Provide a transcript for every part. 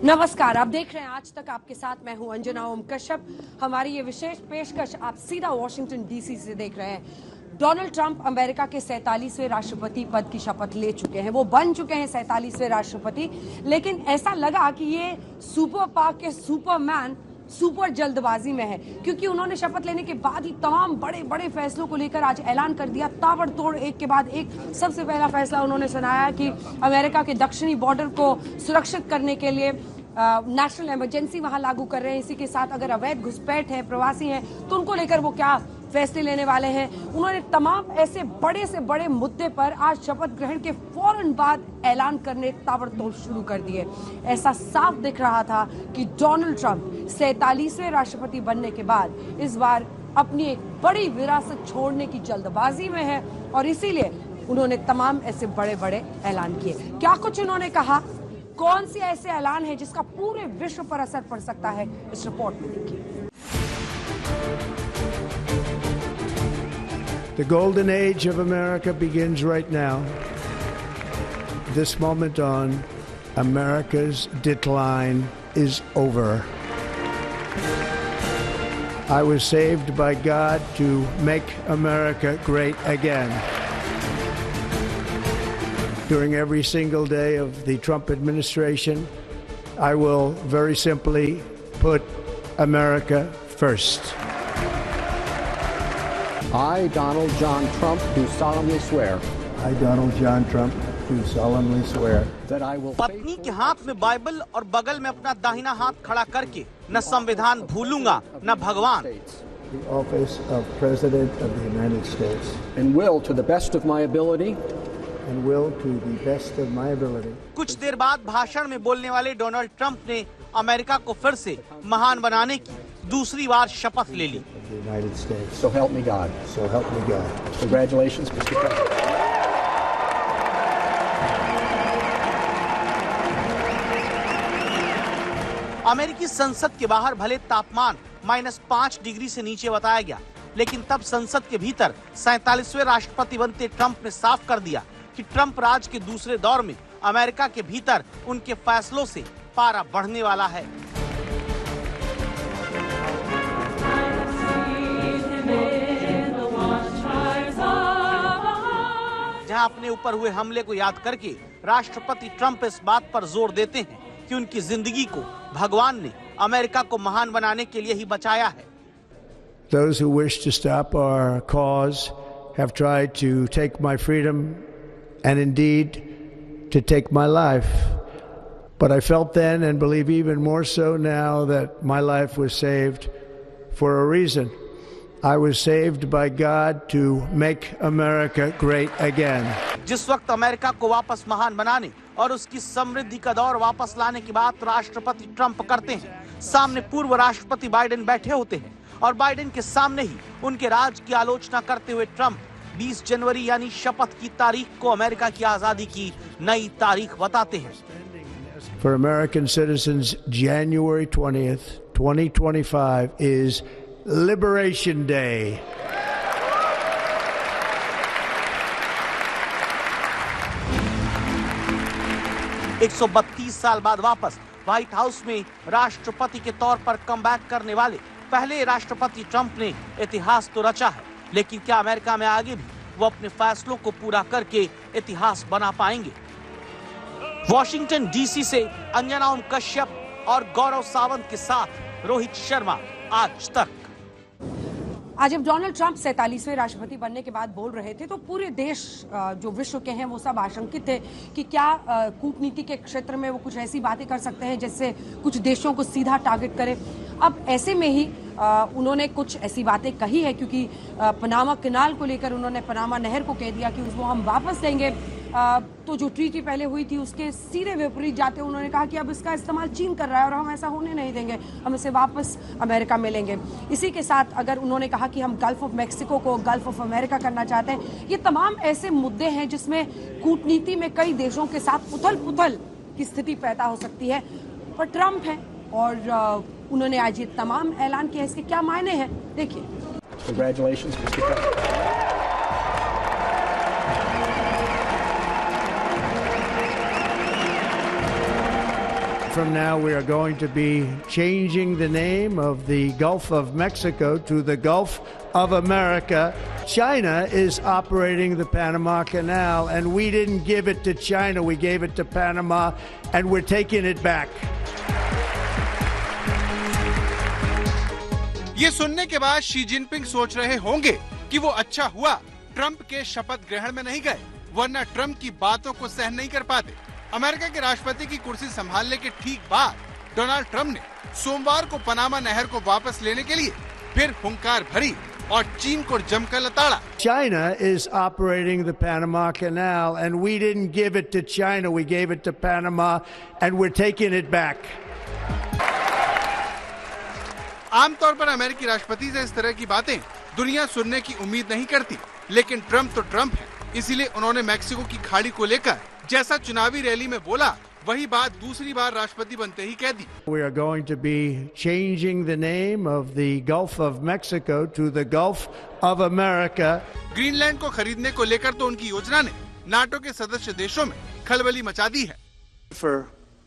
नमस्कार, आप देख रहे हैं आज तक आपके साथ मैं हूं अंजना ओम कश्यप। हमारी ये विशेष पेशकश आप सीधा वॉशिंगटन डीसी से देख रहे हैं। डोनाल्ड ट्रंप अमेरिका के 47वें राष्ट्रपति पद की शपथ ले चुके हैं। वो बन चुके हैं 47वें राष्ट्रपति, लेकिन ऐसा लगा कि ये सुपर पावर के सुपरमैन सुपर जल्दबाजी में है, क्योंकि उन्होंने शपथ लेने के बाद ही तमाम बड़े बड़े फैसलों को लेकर आज ऐलान कर दिया, ताबड़तोड़ एक के बाद एक। सबसे पहला फैसला उन्होंने सुनाया कि अमेरिका के दक्षिणी बॉर्डर को सुरक्षित करने के लिए नेशनल इमरजेंसी वहां लागू कर रहे हैं। इसी के साथ अगर अवैध घुसपैठ है, प्रवासी हैं, तो उनको लेकर वो क्या फैसले लेने वाले हैं। उन्होंने तमाम ऐसे बड़े से बड़े मुद्दे पर आज शपथ ग्रहण के फौरन बाद ऐलान करने ताबड़तोड़ शुरू कर दिए। ऐसा साफ दिख रहा था कि डोनाल्ड ट्रंप 47वें राष्ट्रपति बनने के बाद इस बार अपनी एक बड़ी विरासत छोड़ने की जल्दबाजी में है और इसीलिए उन्होंने तमाम ऐसे बड़े बड़े ऐलान किए। क्या कुछ उन्होंने कहा, कौन से ऐसे ऐलान है जिसका पूरे विश्व पर असर पड़ सकता है, इस रिपोर्ट में देखिए। The golden age of America begins right now. This moment on, America's decline is over. I was saved by God to make America great again. During every single day of the Trump administration, I will very simply put America first. I, Donald John Trump, do solemnly swear. I, Donald John Trump, do solemnly swear. That I will पत्नी के हाथ में Bible और बगल में अपना दाहिना हाथ खड़ा करके न संविधान भूलूंगा न भगवान। The office of President of the United States. and will, to the best of my ability, And will to the best of my ability. कुछ देर बाद भाषण में बोलने वाले डोनाल्ड ट्रंप ने अमेरिका को फिर से महान बनाने की दूसरी बार शपथ ले ली। Of the United States. so help me God. So help me God. Congratulations, Mr. President. अमेरिकी संसद के बाहर भले तापमान -5 डिग्री से नीचे बताया गया, लेकिन तब संसद के भीतर 47वें राष्ट्रपति बनते ट्रंप ने साफ कर दिया कि ट्रंप राज के दूसरे दौर में अमेरिका के भीतर उनके फैसलों से पारा बढ़ने वाला है। जहां अपने ऊपर हुए हमले को याद करके राष्ट्रपति ट्रंप इस बात पर जोर देते हैं कि उनकी जिंदगी को भगवान ने अमेरिका को महान बनाने के लिए ही बचाया है। Those who wish to stop our cause have tried to take my freedom and indeed to take my life. But I felt then and believe even more so now that my life was saved for a reason. I was saved by God to make America great again. जिस वक्त America को वापस महान बनाने और उसकी समृद्धि का दौर वापस लाने की बात राष्ट्रपति ट्रंप करते हैं, सामने पूर्व राष्ट्रपति बाइडेन बैठे होते हैं और बाइडेन के सामने ही उनके राज की आलोचना करते हुए ट्रंप 20 जनवरी यानी शपथ की तारीख को अमेरिका की आजादी की नई तारीख बताते हैं। For American citizens, January 20th, 2025 is Liberation Day. एक 132 साल बाद वापस व्हाइट हाउस में राष्ट्रपति के तौर पर कमबैक करने वाले पहले राष्ट्रपति ट्रंप ने इतिहास तो रचा है, लेकिन क्या अमेरिका में आगे भी वो अपने फैसलों को पूरा करके इतिहास बना पाएंगे? वॉशिंगटन डीसी से अंजना ओम कश्यप और गौरव सावंत के साथ रोहित शर्मा, आज तक। आज जब डोनाल्ड ट्रंप 47वें राष्ट्रपति बनने के बाद बोल रहे थे तो पूरे देश जो विश्व के हैं वो सब आशंकित थे कि क्या कूटनीति के क्षेत्र में वो कुछ ऐसी बातें कर सकते हैं जिससे कुछ देशों को सीधा टारगेट करे। अब ऐसे में ही उन्होंने कुछ ऐसी बातें कही है, क्योंकि पनामा कैनाल को लेकर उन्होंने पनामा नहर को कह दिया कि उसको हम वापस लेंगे। तो जो ट्रीटी पहले हुई थी उसके सीधे विपरीत जाते हुए उन्होंने कहा कि अब इसका इस्तेमाल चीन कर रहा है और हम ऐसा होने नहीं देंगे, हम इसे वापस अमेरिका में लेंगे। इसी के साथ अगर उन्होंने कहा कि हम गल्फ ऑफ मेक्सिको को गल्फ ऑफ अमेरिका करना चाहते हैं। ये तमाम ऐसे मुद्दे हैं जिसमें कूटनीति में कई देशों के साथ उथल पुथल की स्थिति पैदा हो सकती है। पर ट्रंप है और उन्होंने आज ये तमाम ऐलान किया, इसके क्या मायने हैं देखिए। Congratulations, Mr. President. from now, we are going to be changing the name of the Gulf of Mexico to the Gulf of America. China is operating the Panama Canal, and we didn't give it to China. We gave it to Panama, and we're taking it back. ये सुनने के बाद Xi Jinping सोच रहे होंगे कि वो अच्छा हुआ ट्रंप के शपथ ग्रहण में नहीं गए, वरना ट्रंप की बातों को सहन नहीं कर पाते। अमेरिका के राष्ट्रपति की कुर्सी संभालने के ठीक बाद डोनाल्ड ट्रंप ने सोमवार को पनामा नहर को वापस लेने के लिए फिर हुंकार भरी और चीन को जमकर लताड़ा। China is operating the Panama Canal, and we didn't give it to China. We gave it to Panama, and we're taking it back. आमतौर पर अमेरिकी राष्ट्रपति से इस तरह की बातें दुनिया सुनने की उम्मीद नहीं करती, लेकिन ट्रंप तो ट्रंप है, इसीलिए उन्होंने मैक्सिको की खाड़ी को लेकर जैसा चुनावी रैली में बोला वही बात दूसरी बार राष्ट्रपति बनते ही कह दी। We are going to be changing the name of the Gulf of Mexico to the Gulf of America. Greenland को खरीदने को लेकर तो उनकी योजना ने नाटो के सदस्य देशों में खलबली मचा दी है। For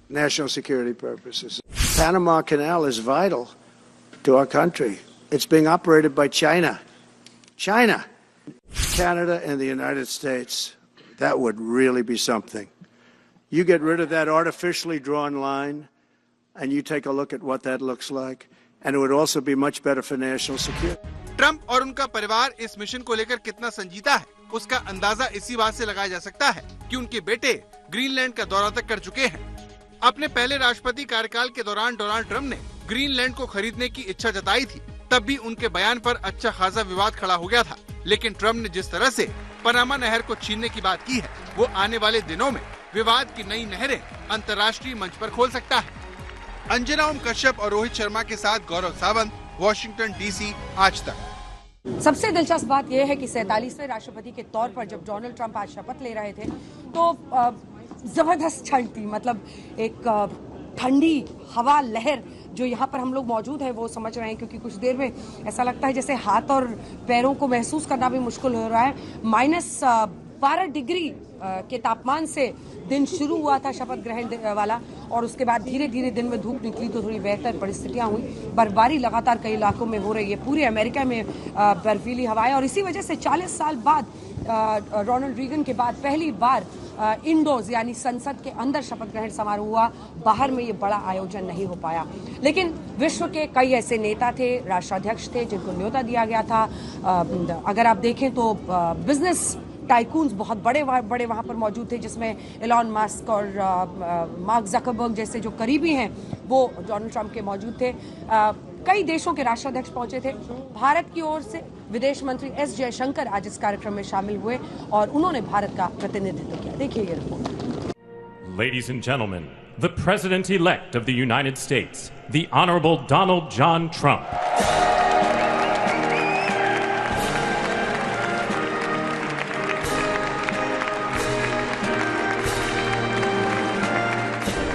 national security purposes. Panama Canal is vital to our country. It's being operated by China. China. Canada and the United States. That would really be something. You get rid of that artificially drawn line, and you take a look at what that looks like, and it would also be much better for national security. Trump और उनका परिवार इस mission को लेकर कितना संजीदा है, उसका अंदाजा इसी बात से लगाया जा सकता है कि उनके बेटे ग्रीनलैंड का दौरा तक कर चुके हैं। अपने पहले राष्ट्रपति कार्यकाल के दौरान डोनाल्ड ट्रंप ने ग्रीनलैंड को खरीदने की इच्छा जताई थी, तब भी उनके बयान पर अच्छा खासा विवाद खड़ा हो गया था। लेकिन ट्रंप ने जिस तरह से पनामा नहर को छीनने की बात की है, वो आने वाले दिनों में विवाद की नई नहरें अंतर्राष्ट्रीय मंच पर खोल सकता है। अंजना ओम कश्यप और रोहित शर्मा के साथ गौरव सावंत, वॉशिंगटन डीसी, आज तक। सबसे दिलचस्प बात यह है कि 47वें राष्ट्रपति के तौर पर जब डोनाल्ड ट्रंप आज शपथ ले रहे थे तो जबरदस्त ठंड थी, मतलब एक ठंडी हवा लहर जो यहाँ पर हम लोग मौजूद हैं वो समझ रहे हैं, क्योंकि कुछ देर में ऐसा लगता है जैसे हाथ और पैरों को महसूस करना भी मुश्किल हो रहा है। -12 डिग्री के तापमान से दिन शुरू हुआ था शपथ ग्रहण वाला, और उसके बाद धीरे धीरे दिन में धूप निकली तो थोड़ी बेहतर परिस्थितियां हुई। बर्फबारी लगातार कई इलाकों में हो रही है, पूरे अमेरिका में बर्फीली हवाएं, और इसी वजह से 40 साल बाद रोनाल्ड रीगन के बाद पहली बार इंडोर्स यानी संसद के अंदर शपथ ग्रहण समारोह हुआ। बाहर में ये बड़ा आयोजन नहीं हो पाया, लेकिन विश्व के कई ऐसे नेता थे, राष्ट्राध्यक्ष थे जिनको न्योता दिया गया था। अगर आप देखें तो बिजनेस टाइकून्स बहुत बड़े वहाँ पर मौजूद थे, जिसमें एलॉन मस्क और मार्क ज़करबर्ग जैसे जो करीबी हैं वो डोनाल्ड ट्रंप के मौजूद थे। कई देशों के राष्ट्राध्यक्ष पहुंचे थे। भारत की ओर से विदेश मंत्री एस जयशंकर आज इस कार्यक्रम में शामिल हुए और उन्होंने भारत का प्रतिनिधित्व किया। देखिए ये report. Ladies and gentlemen, the President-elect of the United States, the Honorable Donald John Trump.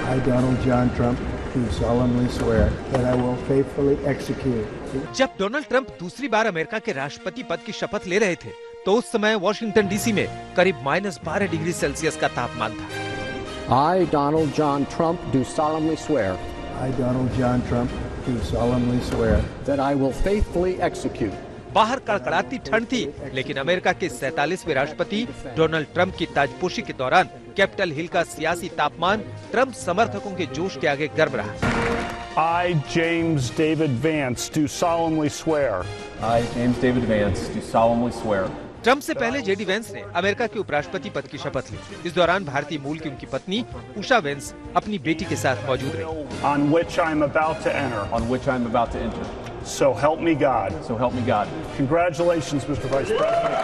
I, Donald John Trump, do solemnly swear that I will faithfully execute. जब डोनाल्ड ट्रंप दूसरी बार अमेरिका के राष्ट्रपति पद की शपथ ले रहे थे तो उस समय वॉशिंगटन डीसी में करीब -12 डिग्री सेल्सियस का तापमान था। I, Donald John Trump, do solemnly swear I, Donald John Trump, do solemnly swear that I will faithfully execute. बाहर कड़कड़ाती ठंड थी, लेकिन अमेरिका के 47वें राष्ट्रपति डोनाल्ड ट्रंप की ताजपोशी के दौरान कैपिटल हिल का सियासी तापमान ट्रंप समर्थकों के जोश के आगे गर्म रहा। I, James David Vance, do solemnly swear. I, James David Vance, do solemnly swear. Trump से पहले जेडी वेंस ने अमेरिका के उपराष्ट्रपति पद की शपथ ली। इस दौरान भारतीय मूल की उनकी पत्नी उषा वेंस अपनी बेटी के साथ मौजूद रही। On which I am about to enter. On which I am about to enter. So help me God. So help me God. Congratulations, Mr. Vice President.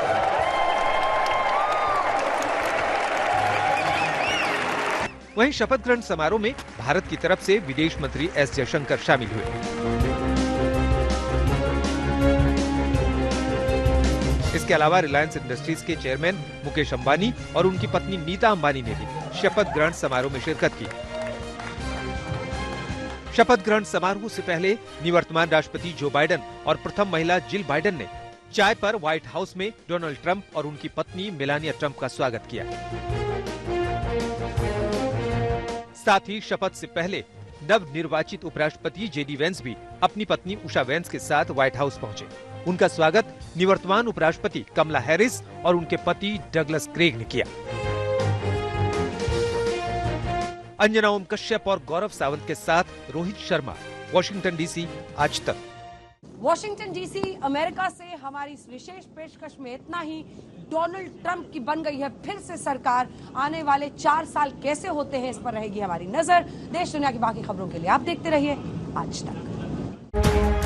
वहीं शपथ ग्रहण समारोह में भारत की तरफ से विदेश मंत्री एस जयशंकर शामिल हुए। इसके अलावा रिलायंस इंडस्ट्रीज के चेयरमैन मुकेश अंबानी और उनकी पत्नी नीता अंबानी ने भी शपथ ग्रहण समारोह में शिरकत की। शपथ ग्रहण समारोह से पहले निवर्तमान राष्ट्रपति जो बाइडेन और प्रथम महिला जिल बाइडेन ने चाय पर व्हाइट हाउस में डोनाल्ड ट्रंप और उनकी पत्नी मेलानिया ट्रंप का स्वागत किया। साथ ही शपथ से पहले नव निर्वाचित उपराष्ट्रपति जेडी वेंस भी अपनी पत्नी उषा वेंस के साथ व्हाइट हाउस पहुंचे। उनका स्वागत निवर्तमान उपराष्ट्रपति कमला हैरिस और उनके पति डगलस क्रेग ने किया। अंजना ओम कश्यप और गौरव सावंत के साथ रोहित शर्मा, वॉशिंगटन डीसी, आज तक। वॉशिंगटन डीसी, अमेरिका से हमारी इस विशेष पेशकश में इतना ही। डोनाल्ड ट्रंप की बन गई है फिर से सरकार। आने वाले 4 साल कैसे होते हैं, इस पर रहेगी हमारी नजर। देश दुनिया की बाकी खबरों के लिए आप देखते रहिए आज तक।